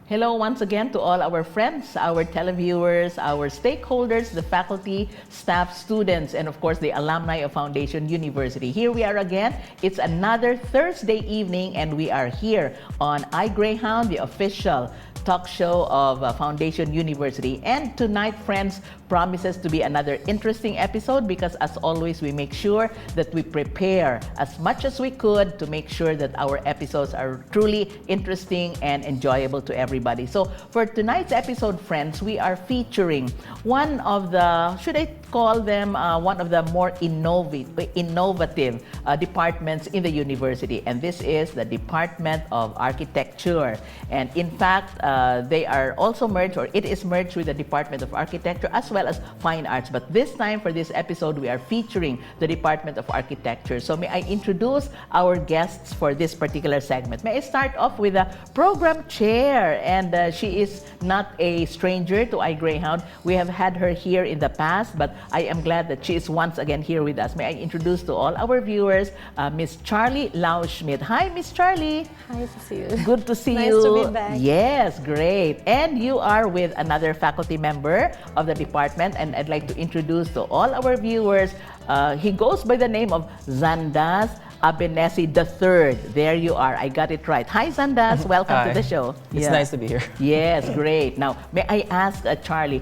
Hello once again to all our friends, our televiewers, our stakeholders, the faculty, staff, students, and of course the alumni of Foundation University. Here we are again. It's another Thursday evening and we are here on iGreyhound, the official talk show of Foundation University. And tonight, friends, promises to be another interesting episode because as always, we make sure that we prepare as much as we could to make sure that our episodes are truly interesting and enjoyable to everybody. So for tonight's episode, friends, we are featuring one of the, should I call them one of the more innovative departments in the university, and this is the Department of Architecture. And in fact, they are also merged, or it is merged with the Department of Architecture as well as Fine Arts. But this time for this episode, we are featuring the Department of Architecture. So may I introduce our guests for this particular segment. May I start off with the program chair, and she is not a stranger to iGreyhound. We have had her here in the past, but I am glad that she is once again here with us. May I introduce to all our viewers, Miss Charlie Lau-Schmidt. Hi, Miss Charlie. Hi, Cecile. Good to see nice you. Nice to be back. Yes, great. And you are with another faculty member of the department, and I'd like to introduce to all our viewers, he goes by the name of Zandas Abenesi III. There you are. I got it right. Hi, Zandas. Welcome Hi. to the show. It's nice to be here. Yes, great. Now, may I ask Charlie,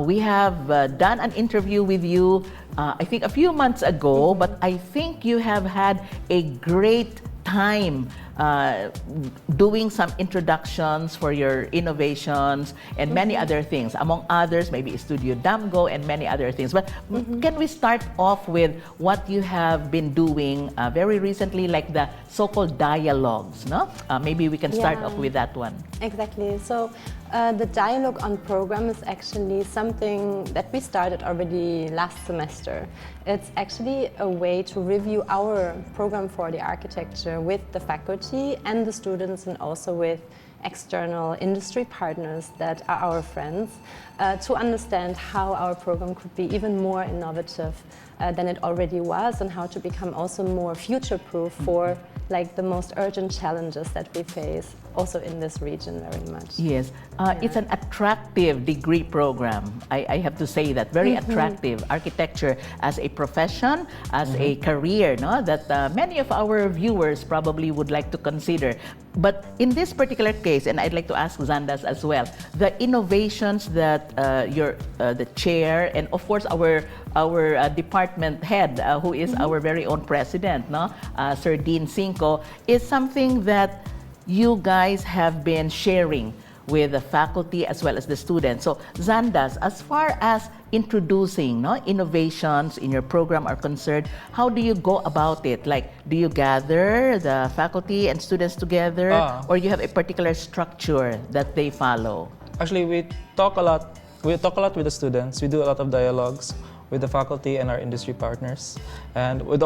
we have done an interview with you, I think a few months ago, but I think you have had a great time doing some introductions for your innovations and many other things, among others, maybe Estudio Damgo and many other things. But can we start off with what you have been doing very recently, like the so-called dialogues, no? Maybe we can start off with that one. Exactly. So the dialogue on program is actually something that we started already last semester. It's actually a way to review our program for the architecture with the faculty and the students, and also with external industry partners that are our friends, to understand how our program could be even more innovative than it already was, and how to become also more future-proof for like the most urgent challenges that we face also in this region very much. Yes, it's an attractive degree program. I have to say that, very attractive. Architecture as a profession, as a career, no? That many of our viewers probably would like to consider. But in this particular case, and I'd like to ask Zandas as well, the innovations that the chair and of course our department head, who is our very own president, no? Sir Dean Cinco, is something that you guys have been sharing with the faculty as well as the students. So Zandas, as far as introducing innovations in your program are concerned, how do you go about it? Like, do you gather the faculty and students together, or you have a particular structure that they follow? Actually, we talk a lot. We talk a lot with the students. We do a lot of dialogues with the faculty and our industry partners, and with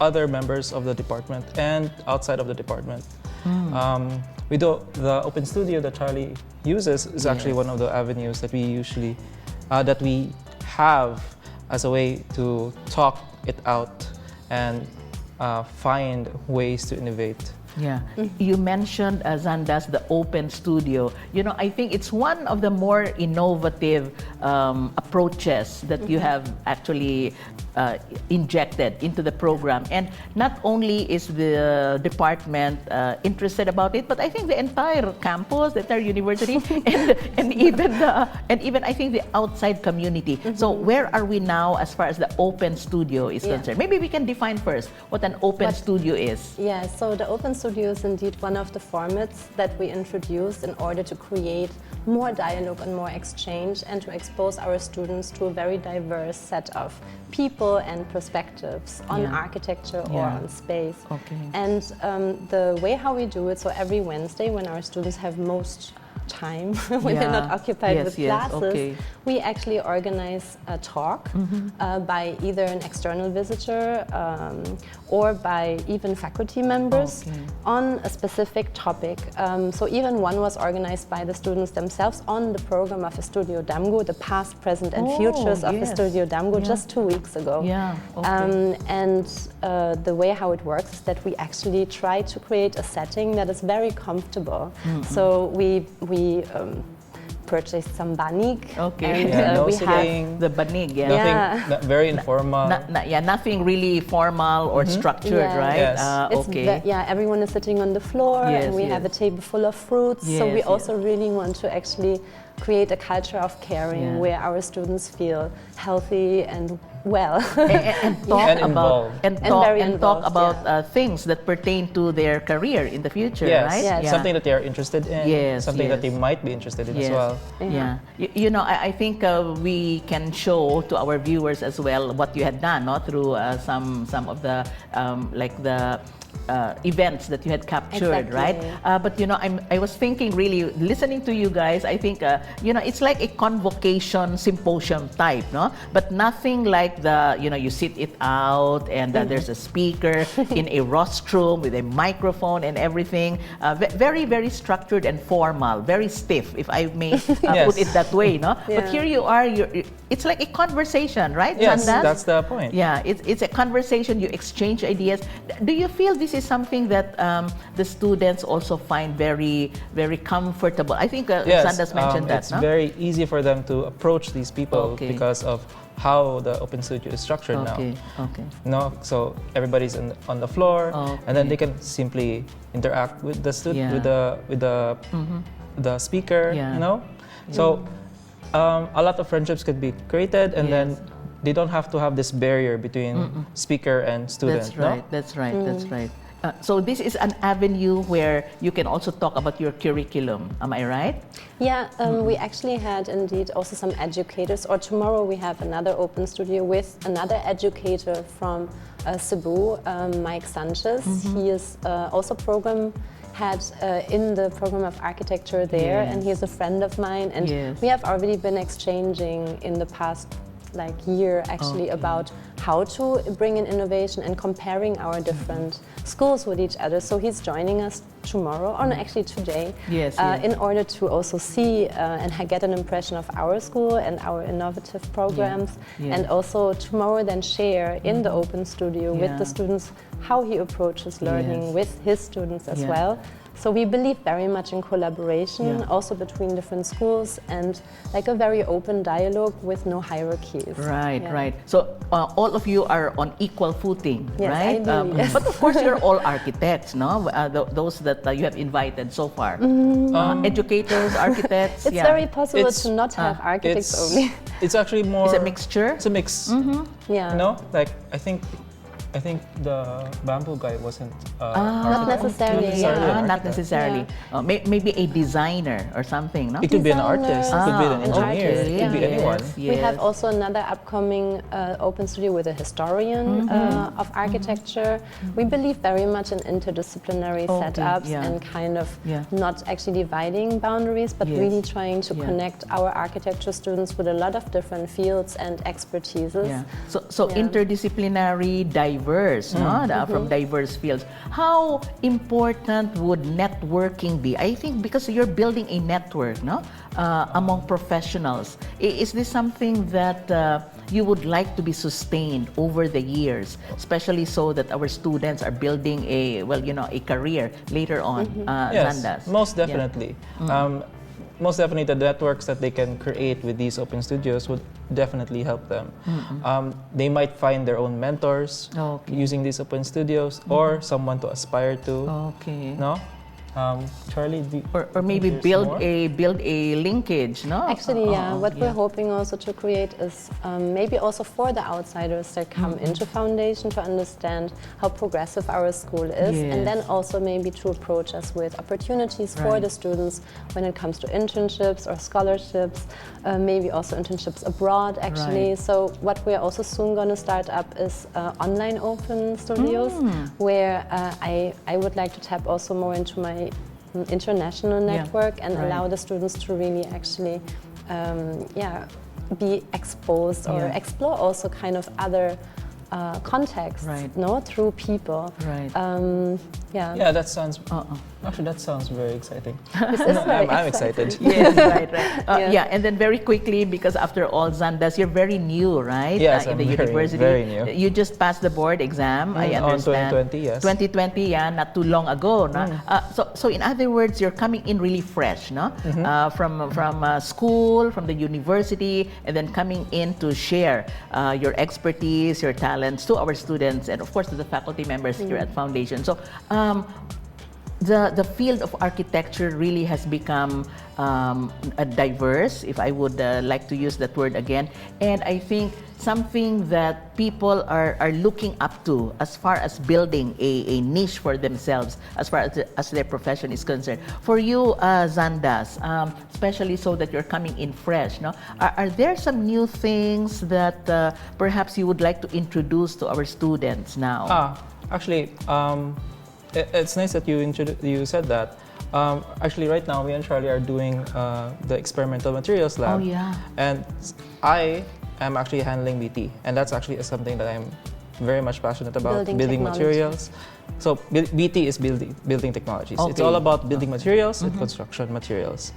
other members of the department and outside of the department. We do the open studio that Charlie uses is actually one of the avenues that we usually that we have as a way to talk it out and find ways to innovate. Yeah, you mentioned, Zandas, the open studio. You know, I think it's one of the more innovative approaches that you have actually injected into the program. And not only is the department interested about it, but I think the entire campus, the entire university, and even I think the outside community. So where are we now as far as the open studio is concerned? Maybe we can define first what an open studio is. Yeah, so the open studio is indeed one of the formats that we introduced in order to create more dialogue and more exchange, and to expose our students to a very diverse set of people and perspectives on architecture or on space. Okay. And the way how we do it, so every Wednesday when our students have time, when they're not occupied with classes, okay. we actually organize a talk by either an external visitor or by even faculty members on a specific topic. So even one was organized by the students themselves on the program of Estudio Damgo, the past, present and futures of Estudio Damgo, just 2 weeks ago. And the way how it works is that we actually try to create a setting that is very comfortable. So we purchased some banig. And we have the banig. Nothing very informal. Nothing really formal or structured, right? Everyone is sitting on the floor, and we have a table full of fruits. So we also really want to actually create a culture of caring where our students feel healthy and well and talk about things that pertain to their career in the future, right? Something that they are interested in, something that they might be interested in as well. You know, I think we can show to our viewers as well what you had done, no? Through some of the events that you had captured, right? But you know, I was thinking, really listening to you guys, I think you know, it's like a convocation symposium type, no? But nothing like the, you know, you sit it out and there's a speaker in a rostrum with a microphone and everything. Very, very structured and formal, very stiff, if I may put it that way, no? But here you are, it's like a conversation, right? Yes, that's the point. Yeah, it's a conversation, you exchange ideas. Do you feel this is something that the students also find very, very comfortable? I think Sandas mentioned that, it's very easy for them to approach these people because of how the Open Studio is structured now. No, so everybody's on the floor, and then they can simply interact with the student, with the speaker. You know, so a lot of friendships could be created, and then they don't have to have this barrier between speaker and student. That's right. That's right. That's right. So this is an avenue where you can also talk about your curriculum. Am I right? Yeah, we actually had indeed also some educators, or tomorrow we have another open studio with another educator from Cebu, Mike Sanchez. He is also program head in the program of architecture there, and he is a friend of mine, and we have already been exchanging in the past year actually about how to bring in innovation and comparing our different schools with each other. So he's joining us tomorrow, or actually today, in order to also see and get an impression of our school and our innovative programs, and also tomorrow then share in the open studio with the students how he approaches learning with his students as well. So we believe very much in collaboration, also between different schools, and like a very open dialogue with no hierarchies. Right, right. So all of you are on equal footing, right? Ideally, yes. But of course, you're all architects, no? Those that you have invited so far. Educators, architects. It's very possible to not have architects only. It's actually more. It's a mixture. It's a mix. Yeah. You know, like I think the bamboo guy wasn't not necessarily. Not necessarily. Maybe a designer or something, no? It could be an artist, it could be an engineer, it could be anyone. We have also another upcoming open studio with a historian of architecture. We believe very much in interdisciplinary setups and kind of not actually dividing boundaries, but really trying to connect our architecture students with a lot of different fields and expertises. So interdisciplinary, diverse, from diverse fields. How important would networking be? I think because you're building a network, no, among professionals. Is this something that you would like to be sustained over the years, especially so that our students are building a career later on? Yes, Zandas? most definitely. Most definitely, the networks that they can create with these open studios would definitely help them. They might find their own mentors using these open studios, or someone to aspire to. No, Charlie, or maybe build a linkage, no? Actually, what we're hoping also to create is maybe also for the outsiders that come into foundation to understand how progressive our school is, and then also maybe to approach us with opportunities for the students when it comes to internships or scholarships, maybe also internships abroad actually. So what we're also soon going to start up is online open studios, where I would like to tap also more into international Yeah. network and Right. allow the students to really actually be exposed or Yeah. explore also kind of other contexts, Right. no, through people. Right. Yeah. Yeah, that sounds. Actually, that sounds very exciting. This is very I'm excited. Yes, right, right. Yeah. Yeah, and then very quickly, because after all, Zandas, you're very new, right? Yes, in I'm the very, university. very new. You just passed the board exam, I On understand. 2020, yes. 2020, yeah, not too long ago. No? So in other words, you're coming in really fresh, no? From school, from the university, and then coming in to share your expertise, your talents to our students, and of course to the faculty members here at Foundation. So. The field of architecture really has become diverse, if I would like to use that word again, and I think something that people are looking up to as far as building a niche for themselves, as far as their profession is concerned. For you, Zandas, especially so that you're coming in fresh, no? Are there some new things that perhaps you would like to introduce to our students now? Actually, it's nice that you said that. Actually, right now, we and Charlie are doing the experimental materials lab. Oh, yeah. And I am actually handling BT, and that's actually something that I'm very much passionate about, building technology. materials. So BT is building technologies. Okay. It's all about building materials and construction materials,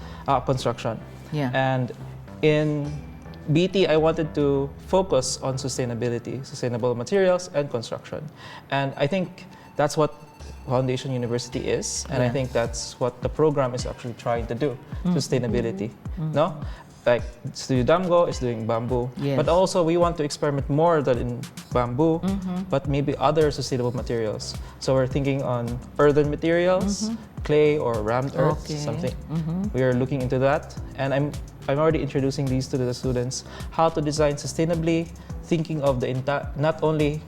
construction. Yeah. And in BT, I wanted to focus on sustainability, sustainable materials and construction. And I think that's what Foundation University is, and I think that's what the program is actually trying to do, sustainability. No? Like Estudio Damgo is doing bamboo, Yes. but also we want to experiment more than in bamboo, but maybe other sustainable materials. So we're thinking on earthen materials, clay or rammed earth, Okay. something. We are looking into that, and I'm already introducing these to the students, how to design sustainably, thinking of the not only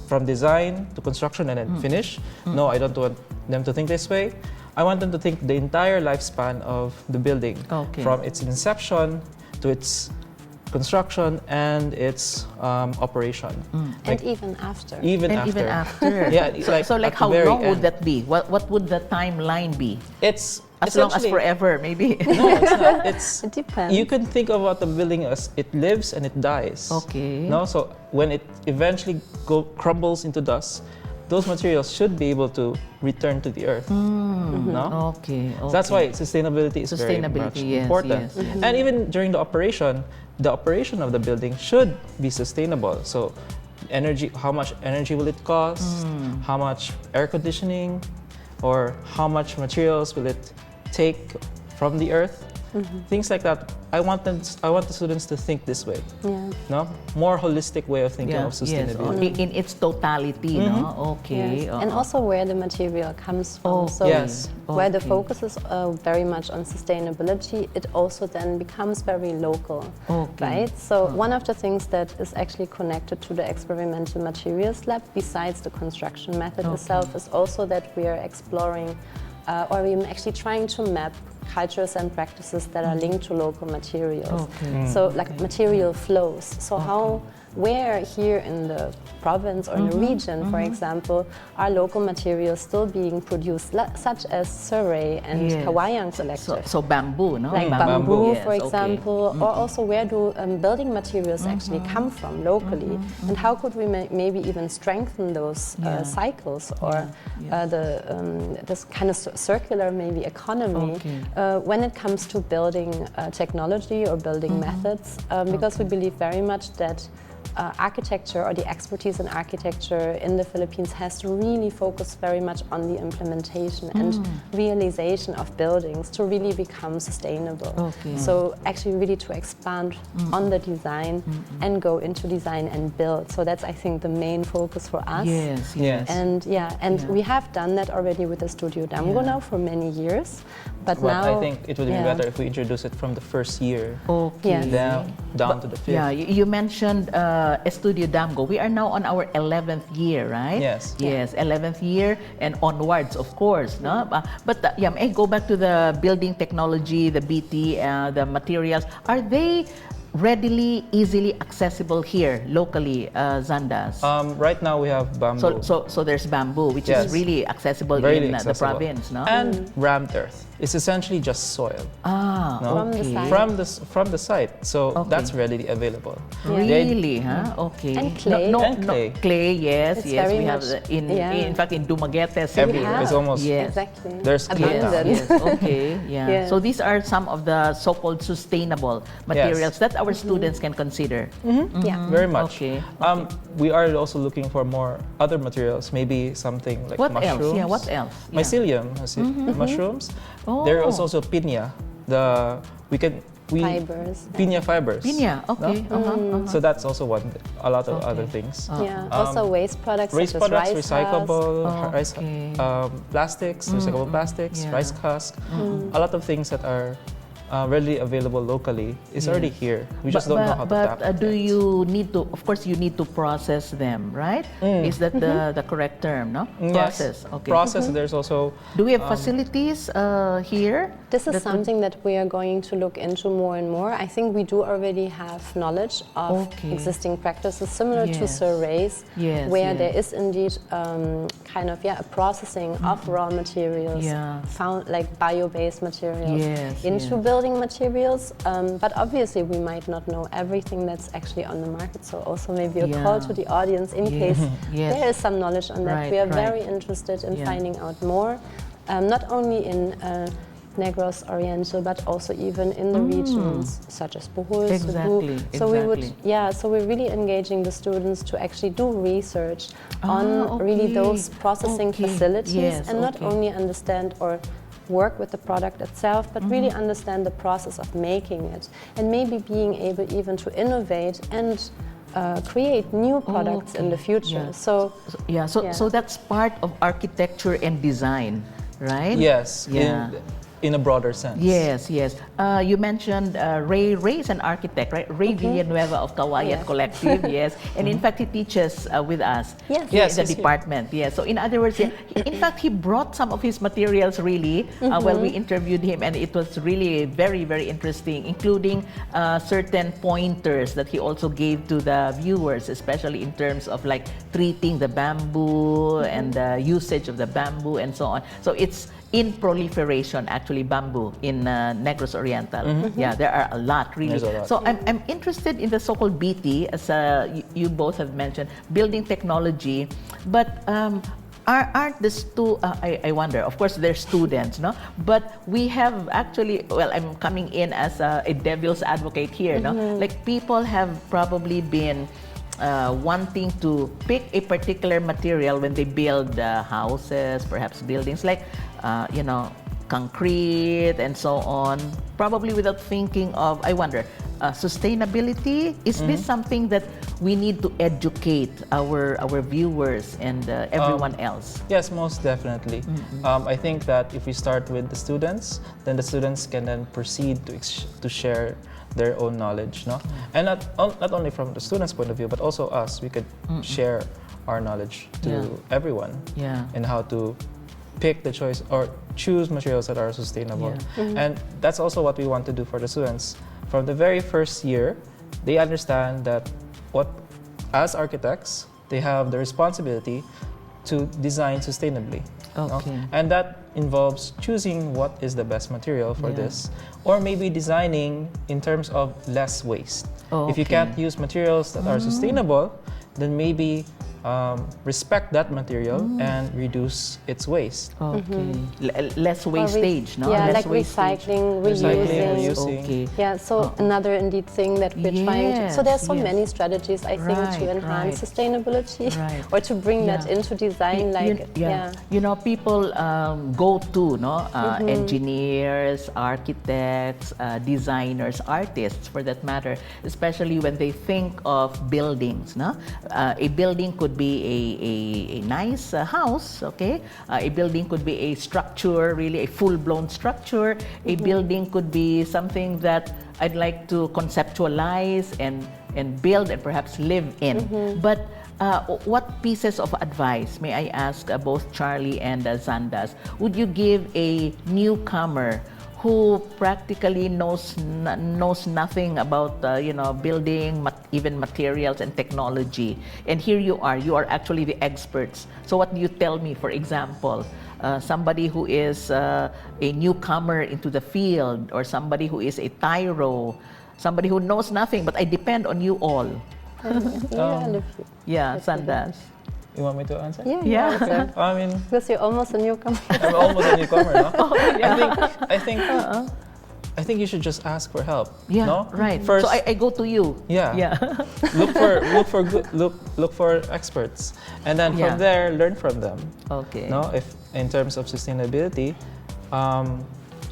from design to construction and then finish. No, I don't want them to think this way. I want them to think the entire lifespan of the building, Okay. from its inception to its construction and its operation. And even after. Even And after. even after. Yeah, So at like the how very long would end. that be? What would the timeline be? It's As long as essentially- forever, maybe. No, it's not. It's It depends. You can think about the building as it lives and it dies. Okay. No, so when it eventually crumbles into dust, those materials should be able to return to the earth. No? Okay. So that's why sustainability is very much Sustainability, yes, important. yes, yes. And even during the operation of the building should be sustainable. So energy, how much energy will it cost? How much air conditioning? Or how much materials will it take from the earth? Things like that. I want the students to think this way. Yeah. No, more holistic way of thinking of sustainability. Yes, in its totality, no? Okay. Yes. And also where the material comes from. Oh, So yes. where the Okay. focus is very much on sustainability, it also then becomes very local, Okay. right? So one of the things that is actually connected to the experimental materials lab, besides the construction method itself, is also that we are exploring or we're actually trying to map cultures and practices that are linked to local materials. Okay. So like material flows. So where here in the province or in the region, for example, are local materials still being produced, such as Surrey and Yes. Hawaiian collective? So bamboo, no? Like Bamboo. bamboo, Yes, for okay. example, or also where do building materials actually come from locally, and how could we maybe even strengthen those cycles or this kind of circular maybe economy when it comes to building technology or building methods, because we believe very much that architecture or the expertise in architecture in the Philippines has to really focus very much on the implementation and realization of buildings to really become sustainable. Okay. So actually really to expand on the design and go into design and build. So that's I think the main focus for us. Yes, Yes. And we have done that already with the Estudio Damgo now for many years. But now I think it would be better if we introduce it from the first year Okay. Yes. down to the fifth. Yeah, you mentioned Estudio Damgo. We are now on our 11th year, right? Yes. Yes, 11th year and onwards, of course. No? But may I go back to the building technology, the BT, the materials. Are they readily, easily accessible here locally, Zandas? Right now we have bamboo. So there's bamboo, which Yes. is really accessible Very in the accessible. province, no? And rammed earth. It's essentially just soil. Ah, No? From the okay. site. From the site. So Okay. that's readily available. Really, huh? Okay. And clay. And clay. Clay, yes, It's yes. very We have much- in fact in Dumaguete. so Everywhere. have. It's almost Yes. Exactly. There's clay now. Abundant. Yes, okay, yeah. Yes. So these are some of the so-called sustainable materials that our students can consider. Yeah. Very much. Okay, We are also looking for more other materials, maybe something like What mushrooms. else? Yeah, what else? Yeah. Mycelium, mushrooms. Oh. There is also piña. Fibers. Piña fibers. Piña, okay. No? So that's also a lot of other things. Yeah. Also waste products Waste such as products, rice recyclable, husk. rice, Okay. plastics, recyclable plastics, Yeah. rice husk. A lot of things that are readily available locally is already here. We just don't know how to tap it do yet. you need to, of course, you need to process them, right? Is that the correct term, no? Process, Yes. okay. Process, there's also Do we have facilities here? This is that would- something that we are going to look into more and more. I think we do already have knowledge of Okay. existing practices similar to Yes. surveys, Yes, where yes. there is indeed kind of a processing of raw materials, Yeah. found like bio-based materials Yes, into yes. building materials. But obviously, we might not know everything that's actually on the market. So also maybe a call Yeah. to the audience in Yes. case Yes. there is some knowledge on that. Right, We are right. very interested in Yeah. finding out more, not only in Negros Oriental, but also even in the regions such as Bohol, Exactly, Cebu. So we would, exactly. so we're really engaging the students to actually do research on really okay. those processing Okay. facilities, Yes, and not okay. only understand or work with the product itself, but really understand the process of making it, and maybe being able even to innovate and create new products in the future. Yeah. So Yeah, so that's part of architecture and design, right? Yes, Yeah. in a broader sense. Yes, yes. You mentioned Ray. Ray is an architect, right? Ray Villanueva of Kawayan Yes. Collective, yes. And in fact, he teaches with us Yes. here Yes, in the he's here. department. Yes. So in other words, in fact, he brought some of his materials really while we interviewed him, and it was really very, very interesting, including certain pointers that he also gave to the viewers, especially in terms of like treating the bamboo and the usage of the bamboo and so on. So it's in proliferation, actually, bamboo in Negros Oriental. Yeah, there are a lot, really. There's a lot. So I'm interested in the so-called BT, as you both have mentioned, building technology, but aren't the I wonder, of course, they're students, no? But we have actually, well, I'm coming in as a devil's advocate here, no? Like people have probably been wanting to pick a particular material when they build houses, perhaps buildings, like, concrete and so on, probably without thinking of, I wonder, sustainability. Is this something that we need to educate our viewers and everyone else? Yes, most definitely. I think that if we start with the students, then the students can then proceed to share their own knowledge, no? And not only from the students' point of view, but also us. We could share our knowledge to everyone, and how to pick the choice or choose materials that are sustainable. And that's also what we want to do for the students. From the very first year, they understand that as architects, they have the responsibility to design sustainably. Okay. No? And that involves choosing what is the best material for this, or maybe designing in terms of less waste. If you can't use materials that are sustainable, then maybe respect that material and reduce its waste. Okay. Less wastage, no? Yeah, Less like wastage. recycling, Recycling, reusing. reusing. Okay. Yeah, so another indeed thing that we're trying to. So there's so Yes, yes. many strategies, I think, Right, to enhance right. sustainability Right. or to bring that Yeah. into design. Like, You know, people go to, no, engineers, architects, designers, artists, for that matter, especially when they think of buildings, no? A building could be a nice house, okay? A building could be a structure, really a full-blown structure. A building could be something that I'd like to conceptualize and build and perhaps live in. But what pieces of advice, may I ask both Charlie and Zandas, would you give a newcomer who practically knows nothing about building, even materials and technology. And here you are actually the experts. So what do you tell me, for example? Somebody who is a newcomer into the field, or somebody who is a tyro, somebody who knows nothing, but I depend on you all. Yeah, Sandas. You want me to answer? Yeah. Okay. I mean, Because you're almost a newcomer. I'm almost a newcomer, no? Yeah. I think you should just ask for help. Yeah, no? right. First, So I go to you. Yeah. look for experts, and then Yeah. from there learn from them. Okay. No, if in terms of sustainability,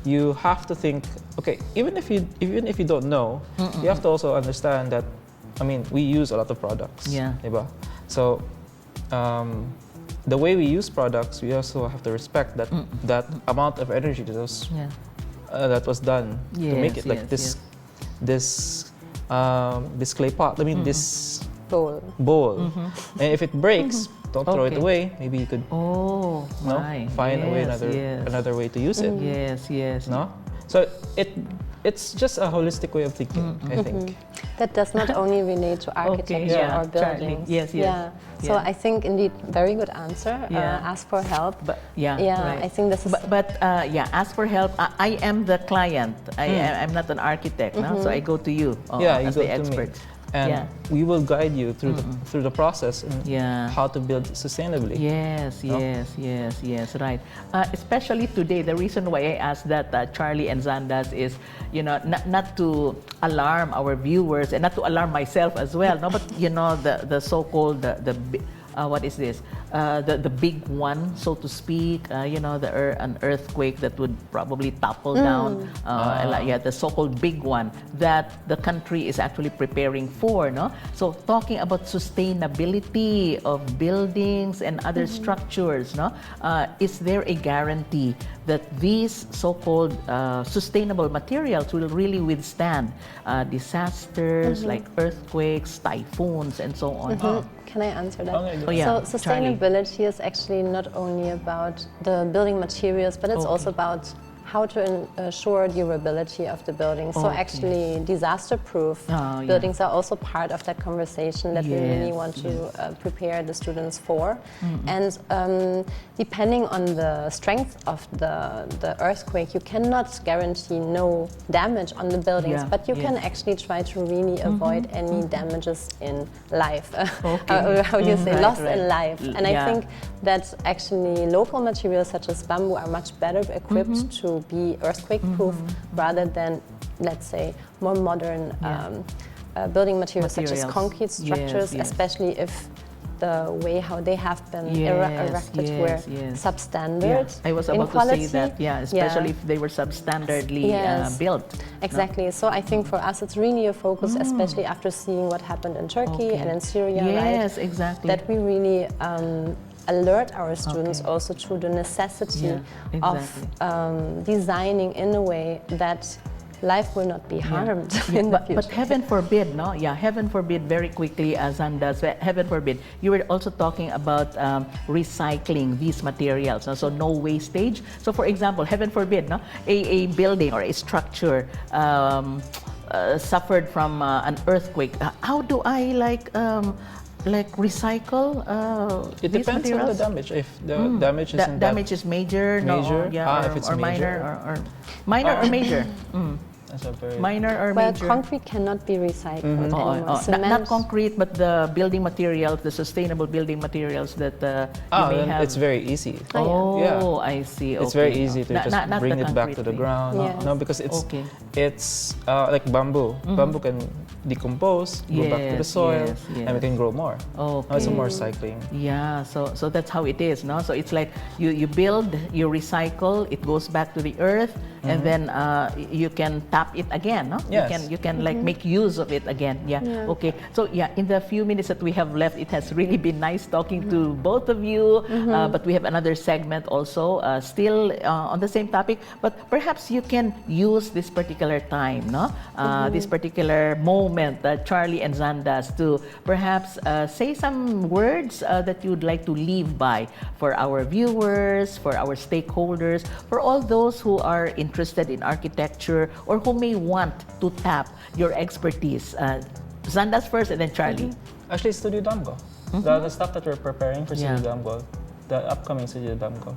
you have to think. Okay, even if you don't know, you have to also understand that. I mean, we use a lot of products. Yeah. Diba? So, the way we use products, we also have to respect that amount of energy that was that was done to make it like this clay pot. I mean this bowl. And if it breaks, don't throw it away. Maybe you could find a way another way to use it. Yes. No, so it's just a holistic way of thinking. I think that does not only relate to architecture or buildings. Yes. So I think indeed very good answer. Ask for help. But right. I think this is. But ask for help. I am the client. I'm not an architect, no? So I go to you as the expert. And we will guide you through the process and how to build sustainably. Yes, right. Especially today, the reason why I asked that, Charlie and Zandas, is not to alarm our viewers and not to alarm myself as well. No, but the so-called what is this? The big one, so to speak. An earthquake that would probably topple down. The so-called big one that the country is actually preparing for. No, so talking about sustainability of buildings and other structures. No, is there a guarantee that these so-called sustainable materials will really withstand disasters like earthquakes, typhoons, and so on? Can I answer that? So Charlie. sustainability is actually not only about the building materials, but it's also about how to ensure durability of the building. So actually disaster-proof buildings are also part of that conversation that we really want to prepare the students for. And depending on the strength of the earthquake, you cannot guarantee no damage on the buildings, but you can actually try to really avoid any damages in life. How do you say, loss in life. And I think that actually local materials such as bamboo are much better equipped to be earthquake-proof rather than, let's say, more modern building materials such as concrete structures, especially if the way how they have been erected were substandard. I was about to say that, especially if they were substandardly built. Exactly. So I think for us it's really a focus, especially after seeing what happened in Turkey and in Syria, Yes, exactly. that we really alert our students also to the necessity of designing in a way that life will not be harmed in the future. But heaven forbid, no? Yeah, heaven forbid, very quickly, Zandas, heaven forbid. You were also talking about recycling these materials, no? So no wastage. So for example, heaven forbid, no? A building or a structure suffered from an earthquake. How do I recycle it these depends materials? on the damage. If the damage isn't damage is major, if it's or major, minor or major. That's a very Minor or Well, major? concrete cannot be recycled anymore. Not concrete, but the building materials, the sustainable building materials that you may have. it's very easy. I see. It's very easy to just not bring the it back to the concrete ground. Yes. No, because it's like bamboo. Bamboo can decompose, go back to the soil, and we can grow more. No, it's more cycling. Yeah, so that's how it is, no? So it's like you build, you recycle, it goes back to the earth, and then you can tap it again, no? Yes. You can like make use of it again. Okay. So in the few minutes that we have left, it has really been nice talking to both of you. But we have another segment also, still on the same topic. But perhaps you can use this particular time, no? This particular moment, Charlie and Zandas, to perhaps say some words that you'd like to leave by for our viewers, for our stakeholders, for all those who are in interested in architecture or who may want to tap your expertise? Zandas first and then Charlie. Actually, Studio Damgo. The stuff that we're preparing for Studio Damgo, the upcoming Studio Damgo.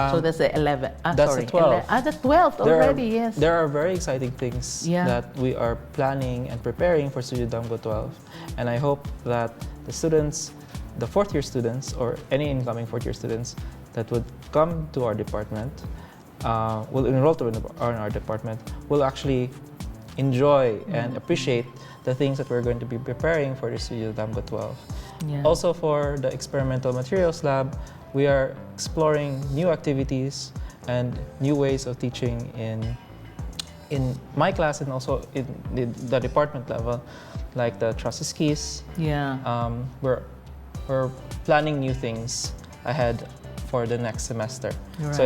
So that's the 11. That's sorry, the 12th. The 12th already, yes. There are very exciting things that we are planning and preparing for Studio Damgo 12. And I hope that the students, the fourth year students, or any incoming fourth year students that would come to our department, will enroll in our department, will actually enjoy and appreciate the things that we're going to be preparing for the Studio Damgo 12. Also for the experimental materials lab, we are exploring new activities and new ways of teaching in my class and also in the department level, like the truss skis. We're planning new things ahead for the next semester. So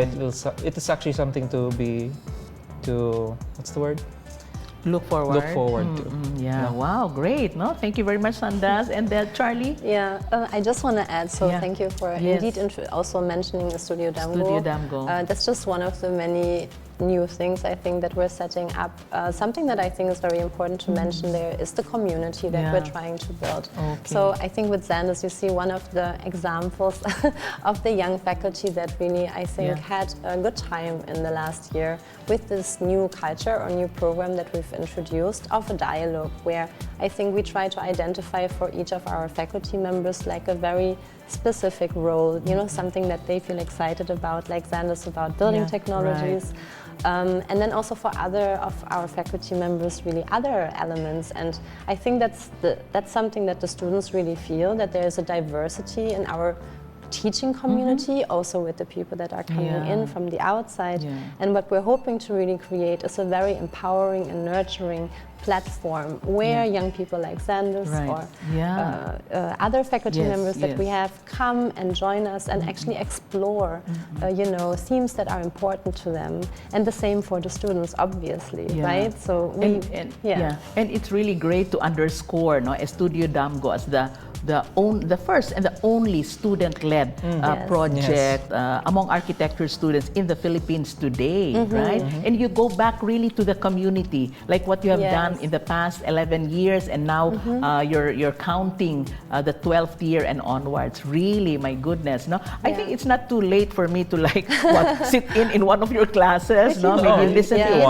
it is actually something what's the word? Look forward to. Wow, great. No, thank you very much, Sandas. And Charlie? I just want to add, thank you for indeed also mentioning the Studio Damgo. Studio Damgo. That's just one of the many new things I think that we're setting up. Something that I think is very important to mention there is the community that we're trying to build. So I think with Zandas you see one of the examples of the young faculty that really I think had a good time in the last year with this new culture or new program that we've introduced of a dialogue where I think we try to identify for each of our faculty members like a very specific role, something that they feel excited about, like Zandas about building technologies. And then also for other of our faculty members, really other elements. And I think that's something that the students really feel, that there is a diversity in our teaching community, also with the people that are coming in from the outside. And what we're hoping to really create is a very empowering and nurturing platform where young people like Zandas or other faculty members that we have come and join us and actually explore, themes that are important to them. And the same for the students, obviously, right? So and it's really great to underscore Estudio Damgo as the first and the only student-led project among architecture students in the Philippines today, right? And you go back really to the community, like what you have done in the past 11 years, and now you're counting the 12th year and onwards. Really, my goodness, no? I think it's not too late for me to sit in one of your classes, no? Maybe listen in,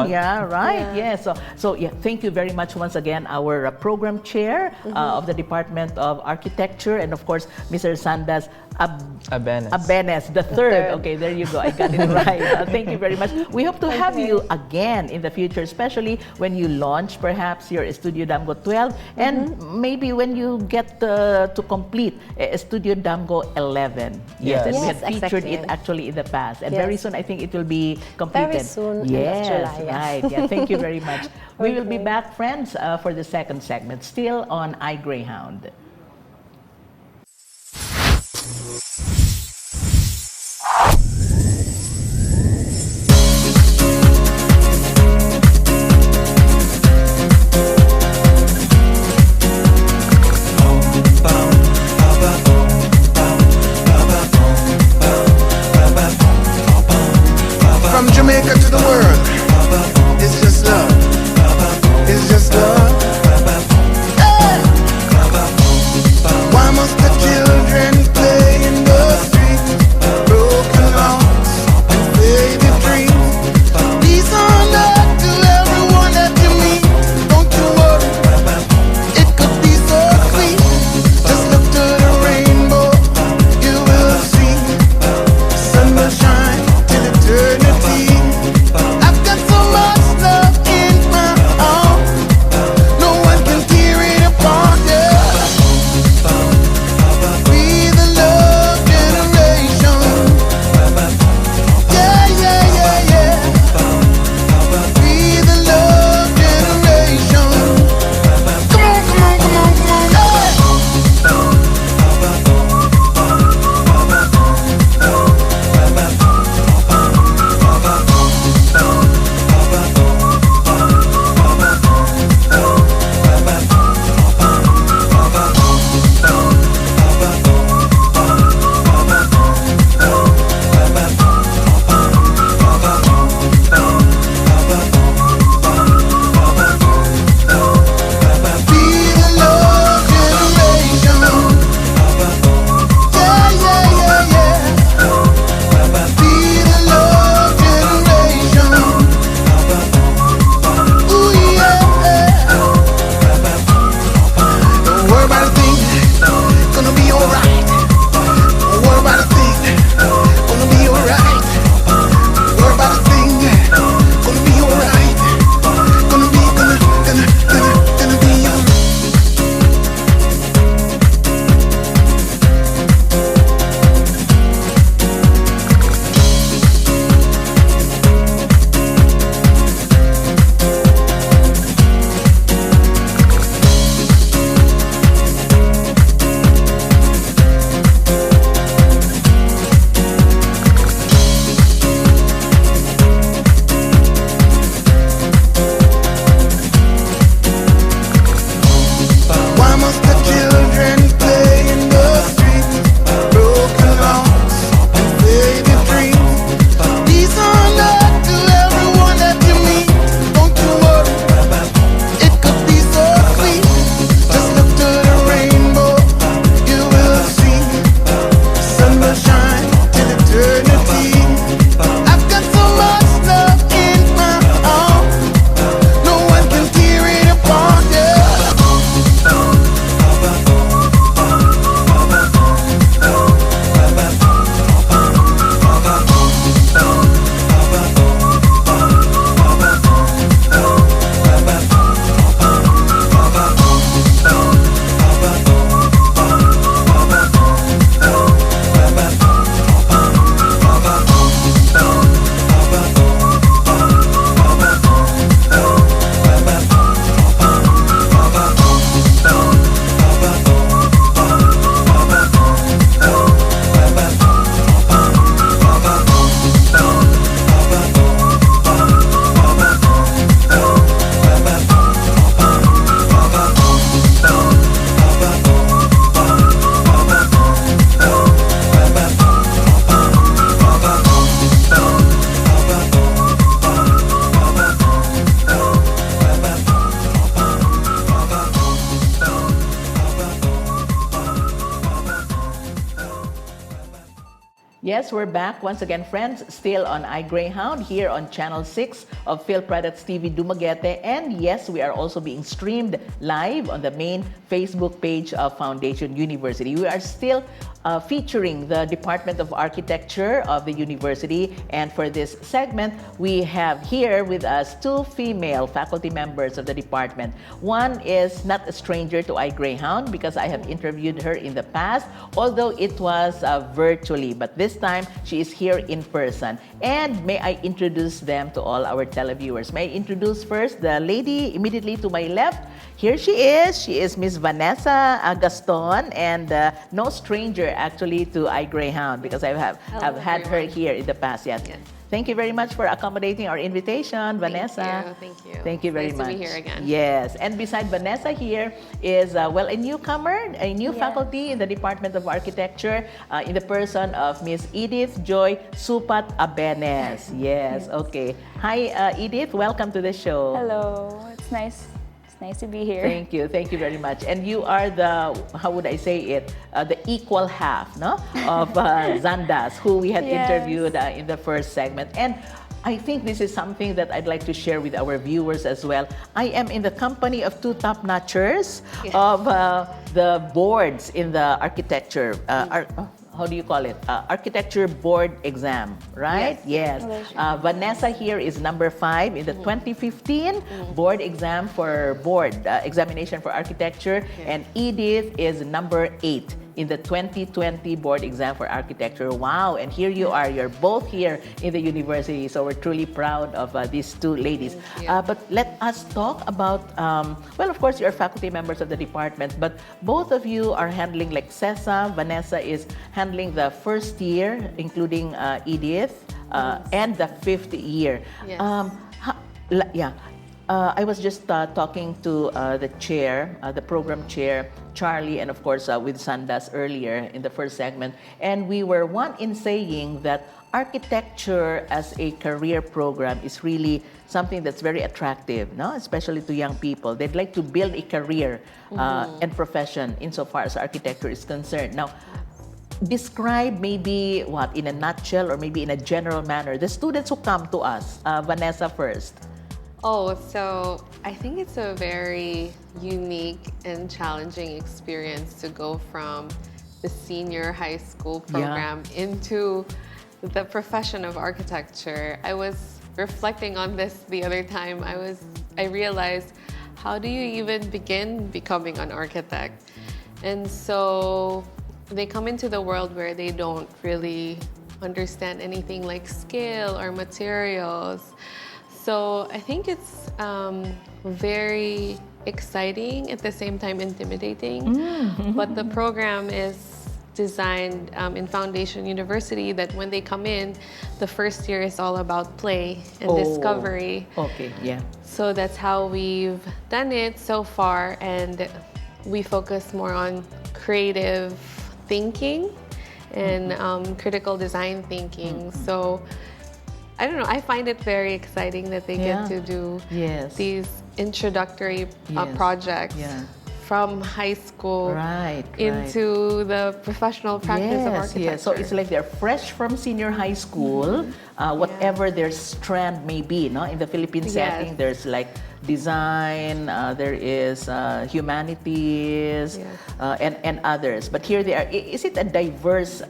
So thank you very much once again, our program chair of the Department of Architecture, and of course, Mr. Sandas Abenes, the third. Okay, there you go. I got it right. Thank you very much. We hope to have you again in the future, especially when you launch perhaps your Estudio Damgo 12, and maybe when you get to complete Estudio Damgo 11. Yes, we had featured it actually in the past, and very soon I think it will be completed. Very soon, yes, July. Right. Yeah, thank you very much. We will be back, friends, for the second segment, still on iGreyhound. From Jamaica to the world, it's just love. It's just love. Hey! yes, we're back once again, friends, still on iGreyhound here on Channel 6 of Filproducts TV-Dumaguete. And yes, we are also being streamed live on the main Facebook page of Foundation University. We are still featuring the Department of Architecture of the university. And for this segment, we have here with us two female faculty members of the department. One is not a stranger to iGreyhound because I have interviewed her in the past, although it was virtually. But this time, she is here in person. And may I introduce them to all our televiewers. May I introduce first the lady immediately to my left. Here she is. She is Miss Vanessa Gaston, and no stranger actually to iGreyhound because I've had her here in the past. Yes. Thank you very much for accommodating our invitation, Vanessa. Thank you. Thank you very nice much. To be here again. Yes, and beside Vanessa here is well, a newcomer, a new faculty in the Department of Architecture, in the person of Miss Edith Joy Supat Abenes. Yes, okay. Hi, Edith. Welcome to the show. Hello. It's nice to be here. Thank you very much. And you are the, how would I say it, the equal half, no, of Zandas, who we had interviewed in the first segment. And I think this is something that I'd like to share with our viewers as well. I am in the company of two top-notchers of the boards in the architecture. How do you call it? Architecture board exam, right? Yes. Vanessa here is number 5 in the 2015 board exam for board examination for architecture, and Edith is number 8 in the 2020 board exam for architecture. Wow! And here you are. You're both here in the university, so we're truly proud of these two ladies. But let us talk about, well, of course, you're faculty members of the department, but both of you are handling, like Cessa, Vanessa is handling the first year, including Edith, and the 5th year. Yes. I was just talking to the chair, the program chair, Charlie, and of course with Sandas earlier in the first segment, and we were one in saying that architecture as a career program is really something that's very attractive, no? Especially to young people. They'd like to build a career and profession insofar as architecture is concerned. Now, describe maybe what, in a nutshell or maybe in a general manner, the students who come to us. Vanessa first. Oh, so I think it's a very unique and challenging experience to go from the senior high school program into the profession of architecture. I was reflecting on this the other time. I realized, how do you even begin becoming an architect? And so they come into the world where they don't really understand anything like scale or materials. So I think it's very exciting, at the same time intimidating. But the program is designed in Foundation University that when they come in, the first year is all about play and discovery. Okay, yeah. So that's how we've done it so far, and we focus more on creative thinking and critical design thinking. So I don't know, I find it very exciting that they get to do these introductory projects from high school into the professional practice of architecture. Yes, so it's like they're fresh from senior high school, whatever their strand may be, no? In the Philippine setting, there's like design, there is humanities, and others. But here they are. Is it a diverse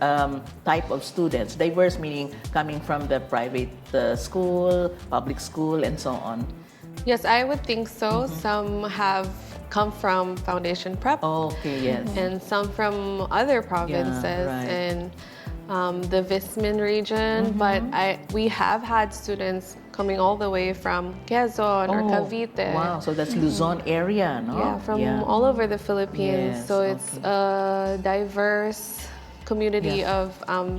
type of students? Diverse meaning coming from the private school, public school, and so on? Yes, I would think so. Some have come from Foundation Prep. And some from other provinces and the Vismin region. But we have had students coming all the way from Quezon or Cavite. Wow, so that's Luzon area, no? Yeah, from all over the Philippines. So it's a diverse community of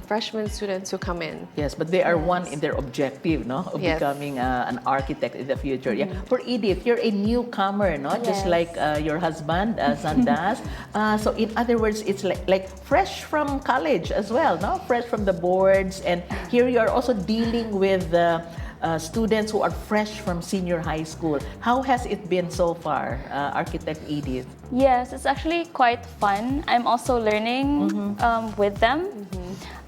freshman students who come in. Yes, but they are one in their objective, no, of becoming an architect in the future. For Edith, you're a newcomer, no, just like your husband, Sandas. So in other words, it's like fresh from college as well, no, fresh from the boards, and here you are also dealing with students who are fresh from senior high school. How has it been so far, Architect Edith? Yes, it's actually quite fun. I'm also learning with them.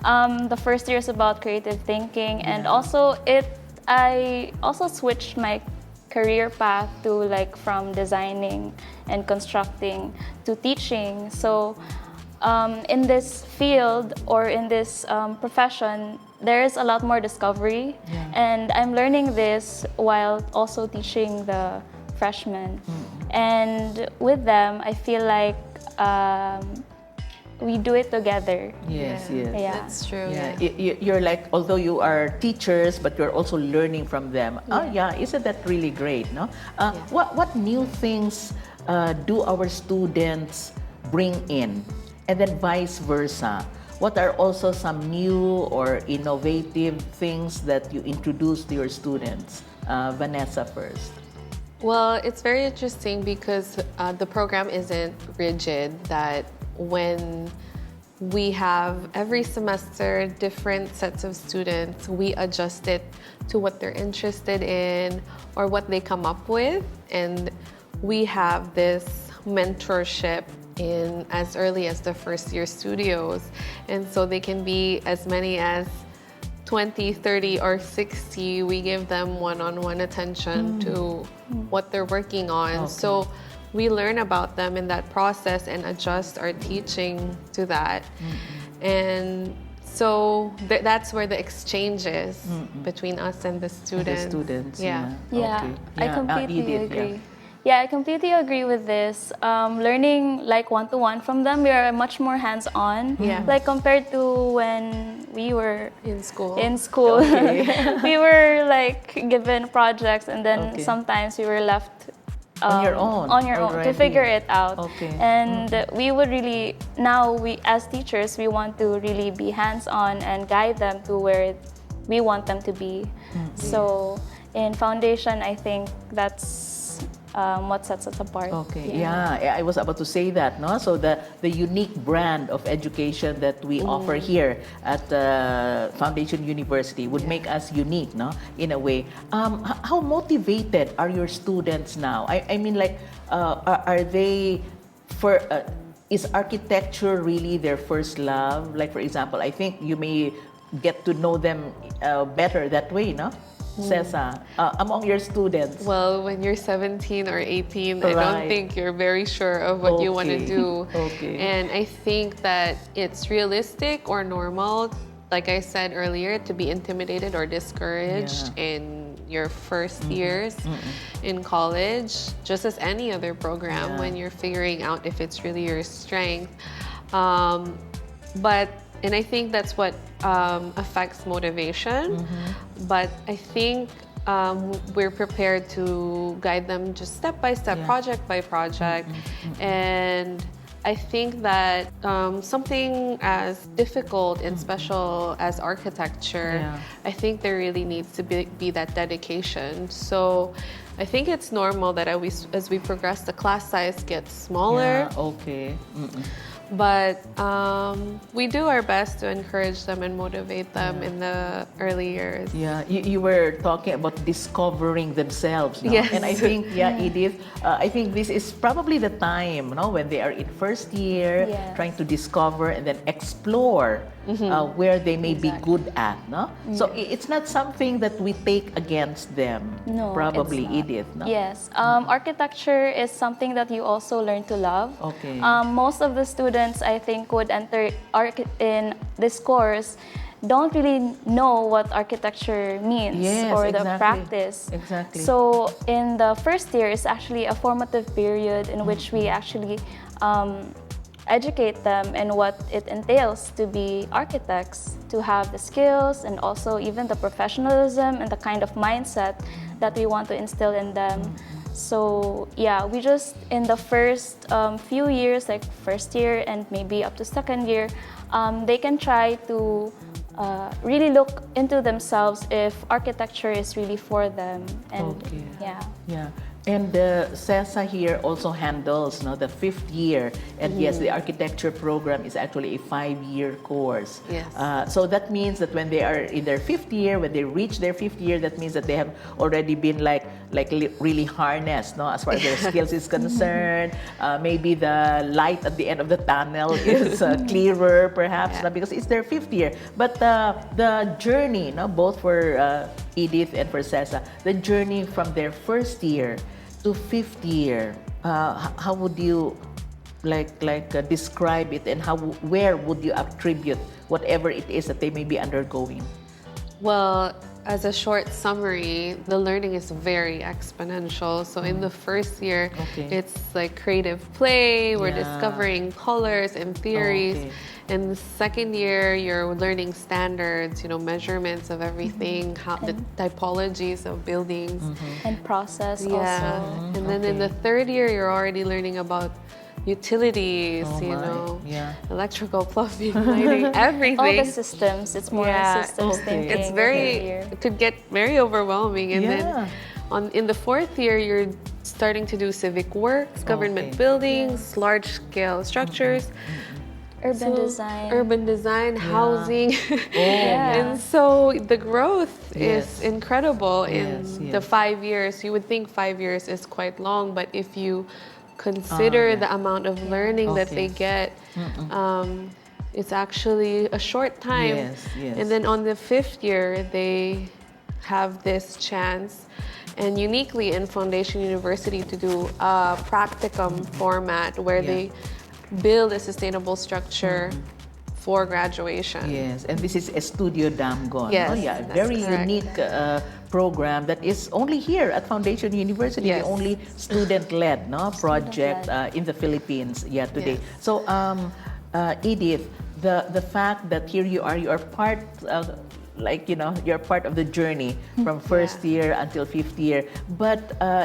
The first year is about creative thinking, and also I also switched my career path to like from designing and constructing to teaching. So in this field or in this profession, there is a lot more discovery, and I'm learning this while also teaching the freshmen. And with them, I feel like we do it together. Yes. Yeah. That's true. Yeah, you're like, although you are teachers, but you're also learning from them. Oh, yeah, isn't that really great, no? What new things do our students bring in? And then vice versa. What are also some new or innovative things that you introduce to your students? Vanessa first. Well, it's very interesting because the program isn't rigid, that when we have every semester different sets of students, we adjust it to what they're interested in or what they come up with. And we have this mentorship in as early as the first year studios. And so they can be as many as 20, 30, or 60. We give them one-on-one attention to what they're working on. So we learn about them in that process and adjust our teaching to that. And so that's where the exchange is between us and the students. The students, Yeah, Okay. I completely Edith, agree. Yeah, I completely agree with this. Learning like one-to-one from them, we are much more hands-on. Yeah. Like compared to when we were In school. we were like given projects, and then sometimes we were left On your own to already. figure it out. Okay. And we would really, now we as teachers, we want to really be hands-on and guide them to where we want them to be. So in foundation, I think that's what sets us apart. Okay, yeah, I was about to say that, no? So the unique brand of education that we offer here at Foundation University would make us unique, no? In a way. How motivated are your students now? I mean, like, are they is architecture really their first love? Like, for example, I think you may get to know them better that way, no? Cesar, among your students? Well, when you're 17 or 18, I Right. don't think you're very sure of what you want to do. Okay. And I think that it's realistic or normal, like I said earlier, to be intimidated or discouraged in your first years in college, just as any other program when you're figuring out if it's really your strength. And I think that's what affects motivation. But I think we're prepared to guide them just step by step, project by project. And I think that something as difficult and special as architecture, I think there really needs to be that dedication. So I think it's normal that as we progress, the class size gets smaller. Yeah, okay. But we do our best to encourage them and motivate them in the early years. Yeah, you were talking about discovering themselves, no? Yes. And I think, Edith, I think this is probably the time, no, when they are in first year, Yes. trying to discover and then explore where they may be good at, no? So it's not something that we take against them, No, probably, it's not. Edith, no? Yes, architecture is something that you also learn to love. Okay. Most of the students, I think, would enter in this course don't really know what architecture means Yes, or the exactly. practice. Exactly. So in the first year is actually a formative period in which we actually educate them in what it entails to be architects, to have the skills and also even the professionalism and the kind of mindset that we want to instill in them. So yeah, we just in the first few years, like first year and maybe up to second year, they can try to really look into themselves if architecture is really for them. And Okay. yeah. Yeah. And CESA here also handles the 5th year. And yes, the architecture program is actually a 5-year course. Yes. So that means that when they are in their 5th year, when they reach their 5th year, that means that they have already been really harnessed, as far as their skills is concerned. Maybe the light at the end of the tunnel is clearer, perhaps, because it's their 5th year. But the journey, both for Edith and for CESA, the journey from their 1st year to 5th year, how would you describe it, and where would you attribute whatever it is that they may be undergoing? Well, as a short summary, the learning is very exponential. So in the 1st year, it's like creative play, we're discovering colors and theories. In the 2nd year, you're learning standards, measurements of everything, how the typologies of buildings. And process also. And then in the 3rd year, you're already learning about utilities, electrical, plumbing, lighting, everything. All the systems. It's more systems thinking. It's it could get very overwhelming. And then in the 4th year, you're starting to do civic works, government buildings, large-scale structures. Urban design, housing. And so the growth is incredible in the 5 years. You would think 5 years is quite long, but if you consider the amount of learning that they get, it's actually a short time. And then on the 5th year, they have this chance, and uniquely in Foundation University, to do a practicum format where they build a sustainable structure for graduation. Yes, and this is Estudio Damgo. Yes, a very correct. unique program that is only here at Foundation University, the only student-led project in the Philippines today. So, Edith, the fact that here you are part you're part of the journey from 1st year until 5th year. But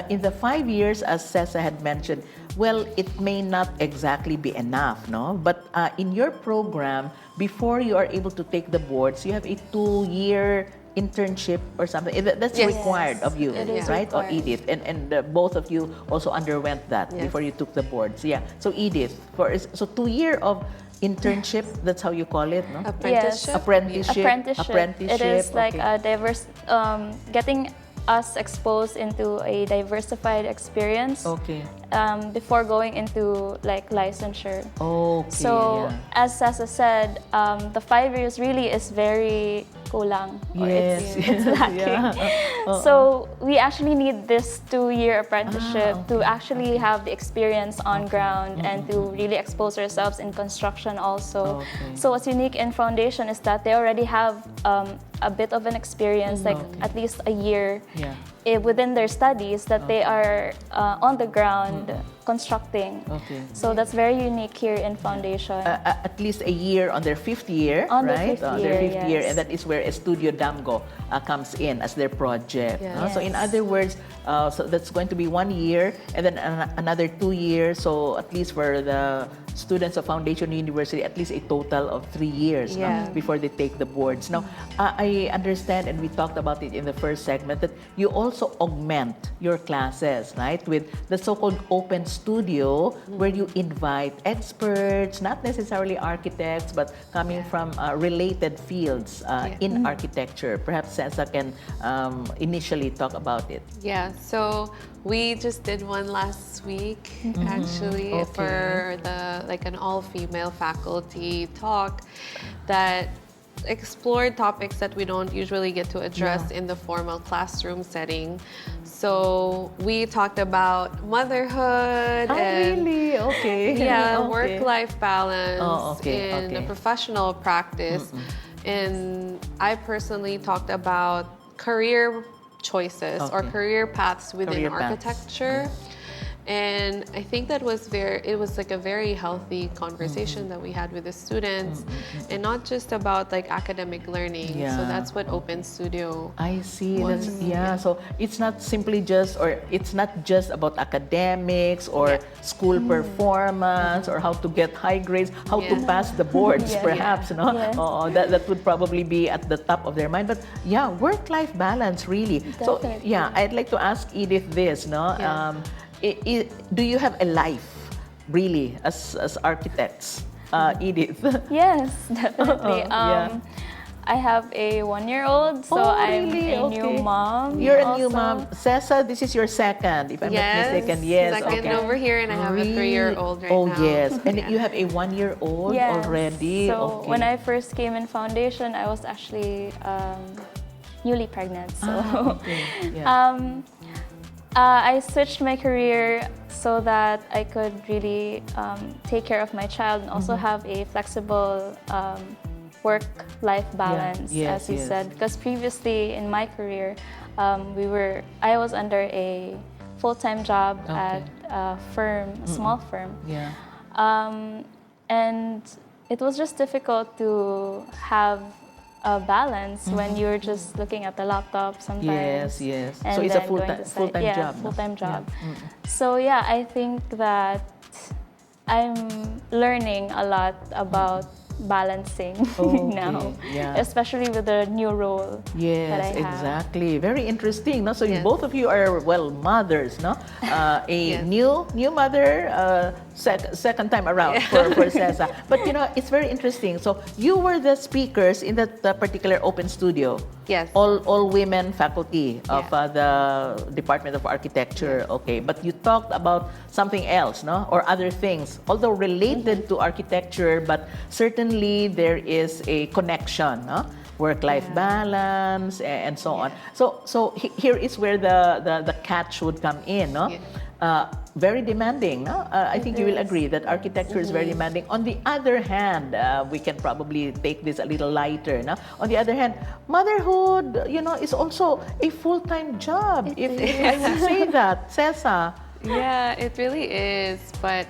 in the 5 years, as CESA had mentioned, well, it may not exactly be enough, But in your program, before you are able to take the boards, you have a 2-year internship or something. That's required of you, right? Or Edith, and both of you also underwent that before you took the boards. So Edith, so 2 year of internship, that's how you call it, no? Apprenticeship? Apprenticeship. It is like a diverse, getting us exposed into a diversified experience before going into licensure. So as Sasa said, the 5 years really is very kulang, or it's lacking. So we actually need this 2-year apprenticeship to actually have the experience on ground and to really expose ourselves in construction also. So what's unique in Foundation is that they already have a bit of an experience, like at least a year within their studies, that they are on the ground constructing. So that's very unique here in Foundation. At least a year on their 5th year, on right? On their 5th year, and that is where Estudio Damgo comes in as their project. So in other words, so that's going to be 1 year, and then another 2 years. So at least for the students of Foundation University, at least a total of 3 years before they take the boards. Now, I understand, and we talked about it in the first segment, that you also augment your classes, right, with the so-called open studio, where you invite experts, not necessarily architects, but coming from related fields in architecture. Perhaps Cesa can initially talk about it. So we just did one last week, actually, for an all-female faculty talk that explored topics that we don't usually get to address in the formal classroom setting. So we talked about motherhood and work-life balance in a professional practice. And I personally talked about career choices or career paths within architecture. And I think that it was like a very healthy conversation that we had with the students, and not just about like academic learning. Yeah. So that's what Open Studio. I see. was. That's, yeah. So it's not simply just, or it's not just about academics or school performance or how to get high grades, how to pass the boards, Yeah. perhaps. No, Yes. that would probably be at the top of their mind. But yeah, work-life balance, really. So Definitely. yeah, I'd like to ask Edith this. No, Yeah. do you have a life, really, as architects, Edith? Yes, definitely. Yeah. I have a 1-year-old, so Oh, I'm really? a new Okay. mom. You're a new also. mom. Cessa, this is your second, if I'm not mistaken. Yes, second okay. over here, and I have a 3-year-old right oh, now. yes. And Yeah. you have a 1-year-old Yes. already? So Okay. when I first came in foundation, I was actually newly pregnant. So Okay. Yeah. I switched my career so that I could really take care of my child and also have a flexible work-life balance, Yes, as you yes. said. Because previously in my career, I was under a full-time job Okay. at a firm, a small firm. Yeah. And it was just difficult to have a balance when you're just looking at the laptop sometimes. Yes, yes. And So it's a then going to site. full-time Yeah, job, no? full-time job. So yeah, I think that I'm learning a lot about balancing now, yeah. especially with the new role that I Yes, have. exactly. Very interesting. No? So Yes. both of you are, well, mothers, no? A Yes. new mother, second time around for Cessa. But you know, it's very interesting. So you were the speakers in that particular open studio. Yes. All women faculty of Yeah. the Department of Architecture. Okay, but you talked about something else, no, or other things, although related to architecture, but certainly there is a connection, no? Work-life balance and so on. So here is where the catch would come in, no? Very demanding, no? I think you will agree that architecture is very demanding. On the other hand, we can probably take this a little lighter, no? On the other hand, motherhood, you know, is also a full-time job. If I would say that, Cessa. Yeah, it really is. But,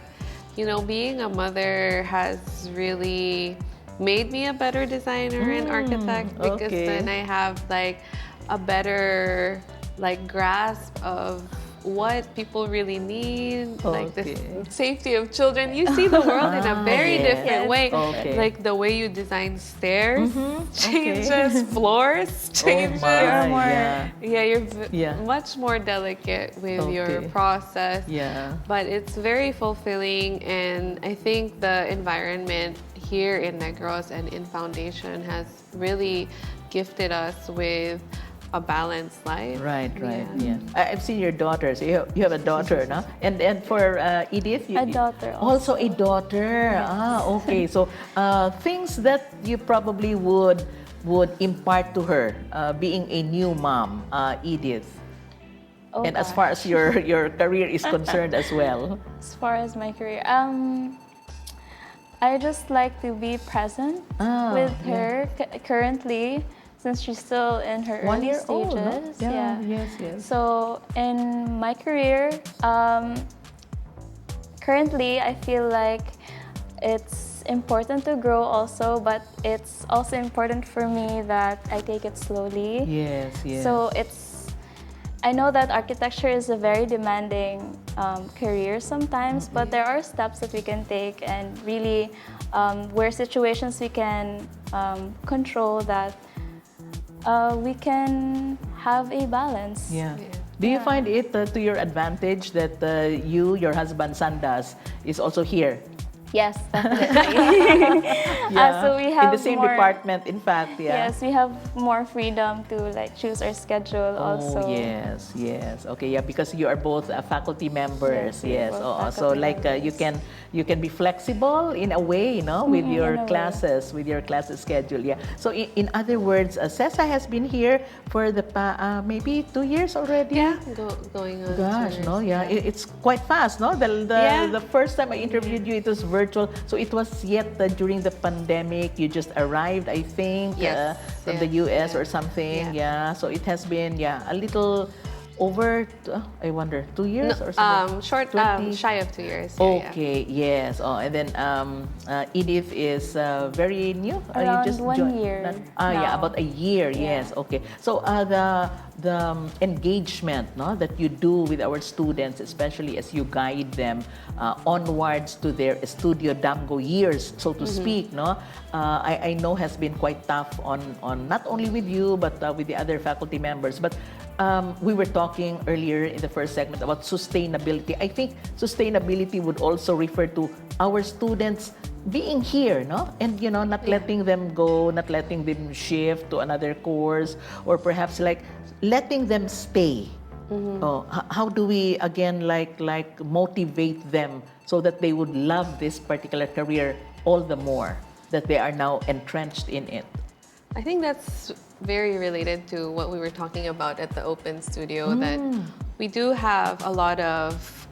you know, being a mother has really made me a better designer and architect, because okay. then I have like a better like grasp of what people really need, like the Okay. safety of children. You see the world in a very yes. different way. Okay. Like the way you design stairs changes, Okay. floors changes. my, more- yeah. Yeah, you're Yeah. much more delicate with your Okay. process. Yeah. But it's very fulfilling, and I think the environment here in Negros and in Foundation has really gifted us with a balanced life. Right. Yeah. I've seen your daughter. So you have a daughter, no? And for Edith, A daughter also a daughter. Okay. So things that you probably would impart to her, being a new mom, Edith. Oh, And as gosh. far as your career is concerned as well. As far as my career, I just like to be present with her currently, since she's still in her 1 early year old, no? stages. Yeah. Yes. So in my career, currently I feel like it's important to grow also, but it's also important for me that I take it slowly. Yes. So I know that architecture is a very demanding career sometimes, but there are steps that we can take, and really where situations we can control that we can have a balance. Yeah. Do you find it to your advantage that your husband Sandas is also here? Yes, definitely. So we have in the same more, department, in fact. Yeah. Yes, we have more freedom to like choose our schedule also. Oh, yes. Okay, yeah, because you are both faculty members. Yes, we are Yes. both So faculty like members. you can be flexible in a way, with your in a way. classes, with your classes schedule. Yeah. So in other words, Cessa has been here for the maybe 2 years already. Yeah, going on. Gosh, 2 no, years, yeah, it's quite fast, no? The first time I interviewed you, it was virtual, so it was yet during the pandemic. You just arrived, I think, Yes, from the yes, US yeah. or something. Yeah. Yeah, so it has been a little over, I wonder, 2 years or something? Short, 20? shy of 2 years. Yeah, yeah. Okay, yes. Oh, and then Edith is very new. Around You just 1 joined? year Yeah, now. about a year. Yeah. Yes. Okay. So the engagement, no, that you do with our students, especially as you guide them onwards to their Estudio Damgo years, so to speak, no, I know has been quite tough on not only with you but with the other faculty members, but. We were talking earlier in the first segment about sustainability. I think sustainability would also refer to our students being here, no? And not letting them go, not letting them shift to another course, or perhaps like letting them stay. Oh, how do we again like motivate them so that they would love this particular career all the more that they are now entrenched in it? I think that's very related to what we were talking about at the Open Studio, that we do have a lot of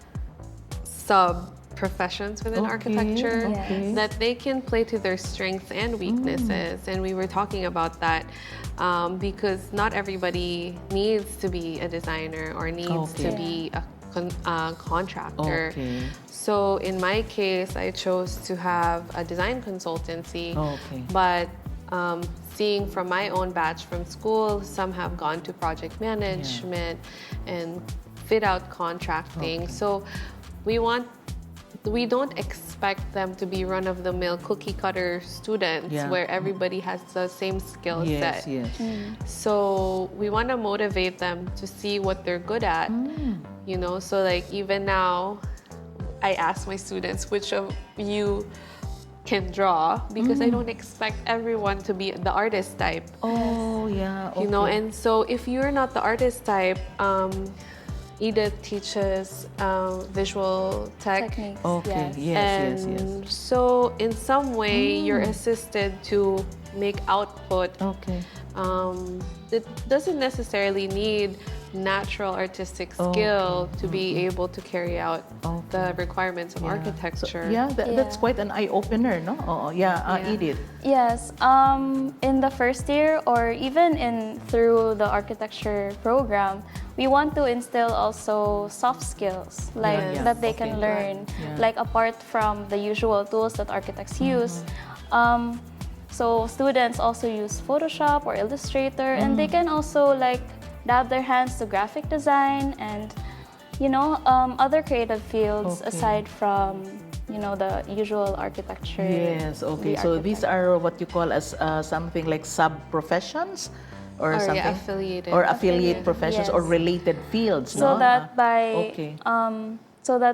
sub-professions within architecture Yes. that they can play to their strengths and weaknesses. And we were talking about that because not everybody needs to be a designer or needs to be a contractor. Okay. So in my case, I chose to have a design consultancy, but seeing from my own batch from school, some have gone to project management and fit out contracting. So we don't expect them to be run-of-the-mill cookie-cutter students where everybody has the same skill set. Yes. So we want to motivate them to see what they're good at. So like even now, I ask my students, which of you can draw, because I don't expect everyone to be the artist type. Oh, yeah. Okay. And so if you're not the artist type, Edith teaches visual Techniques. Okay. Yes. Yes. So in some way, you're assisted to make output. Okay. It doesn't necessarily need natural artistic skill to be able to carry out the requirements of architecture. That's quite an eye-opener, no? Edith. Yes, in the first year or even through the architecture program, we want to instill also soft skills that they can learn, like apart from the usual tools that architects use. So students also use Photoshop or Illustrator, and they can also dab their hands to graphic design and other creative fields aside from the usual architecture. Yes, okay. So these are what you call as something like sub-professions or something? Affiliated. Or affiliate professions or related fields, so no? that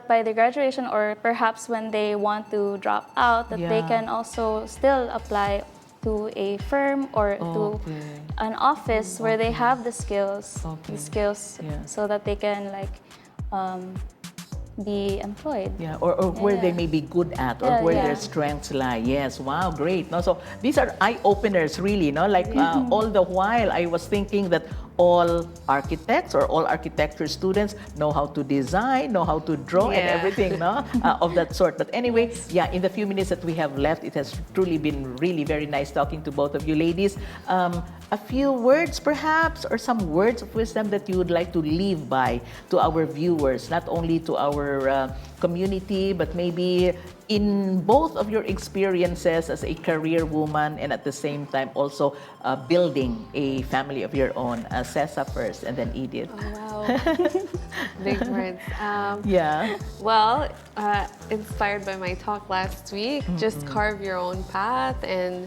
by the graduation or perhaps when they want to drop out, that they can also still apply to a firm or to an office where they have the skills, so that they can be employed. Or where they may be good at or where their strengths lie. Yes, wow, great. No, so these are eye-openers really, no? All the while I was thinking that all architects or all architecture students know how to design, know how to draw and everything, no? Of that sort. But anyway, in the few minutes that we have left, it has truly been really very nice talking to both of you ladies. A few words perhaps, or some words of wisdom that you would like to leave by to our viewers, not only to our community, but maybe in both of your experiences as a career woman and at the same time also building a family of your own. Cessa first and then Edith. Oh, wow. Big words. Well, inspired by my talk last week, just carve your own path and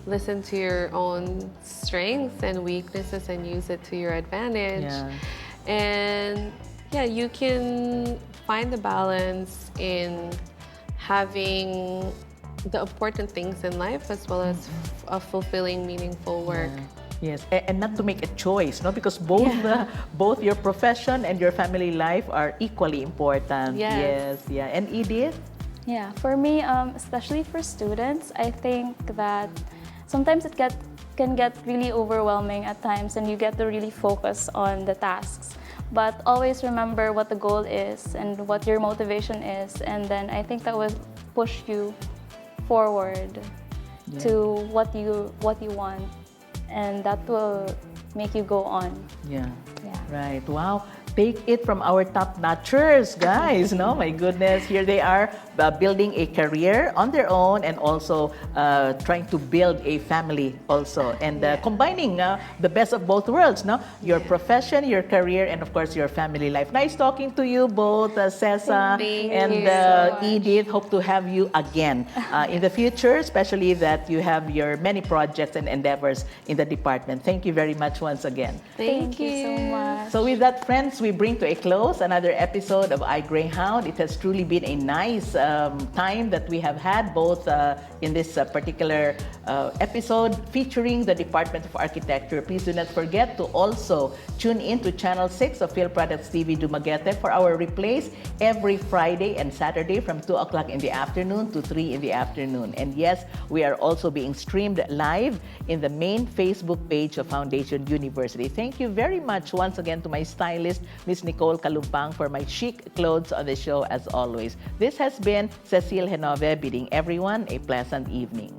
listen to your own strengths and weaknesses and use it to your advantage. And you can find the balance in having the important things in life as well as a fulfilling, meaningful work. Yes, and not to make a choice, no, because both your profession and your family life are equally important. Yes, and Edith? Yeah, for me, especially for students, I think that sometimes it can get really overwhelming at times, and you get to really focus on the tasks. But always remember what the goal is and what your motivation is, and then I think that will push you forward to what you want, and that will make you go on. Right. Wow. take it from our top-notchers, guys. No, my goodness, here they are building a career on their own and also trying to build a family also and combining the best of both worlds, no? Your profession, your career, and of course your family life. Nice talking to you both, Cessa Thank and you so much. Edith. Hope to have you again in the future, especially that you have your many projects and endeavors in the department. Thank you very much once again. Thank you so much. So with that, friends, we bring to a close another episode of iGreyhound. It has truly been a nice time that we have had both in this particular episode featuring the Department of Architecture. Please do not forget to also tune in to Channel 6 of Filproducts TV-Dumaguete for our replays every Friday and Saturday from 2 o'clock in the afternoon to 3 in the afternoon. And yes, we are also being streamed live in the main Facebook page of Foundation University. Thank you very much once again to my stylist, Miss Nicole Kalumpang, for my chic clothes on the show as always. This has been Cecile Henove bidding everyone a pleasant evening.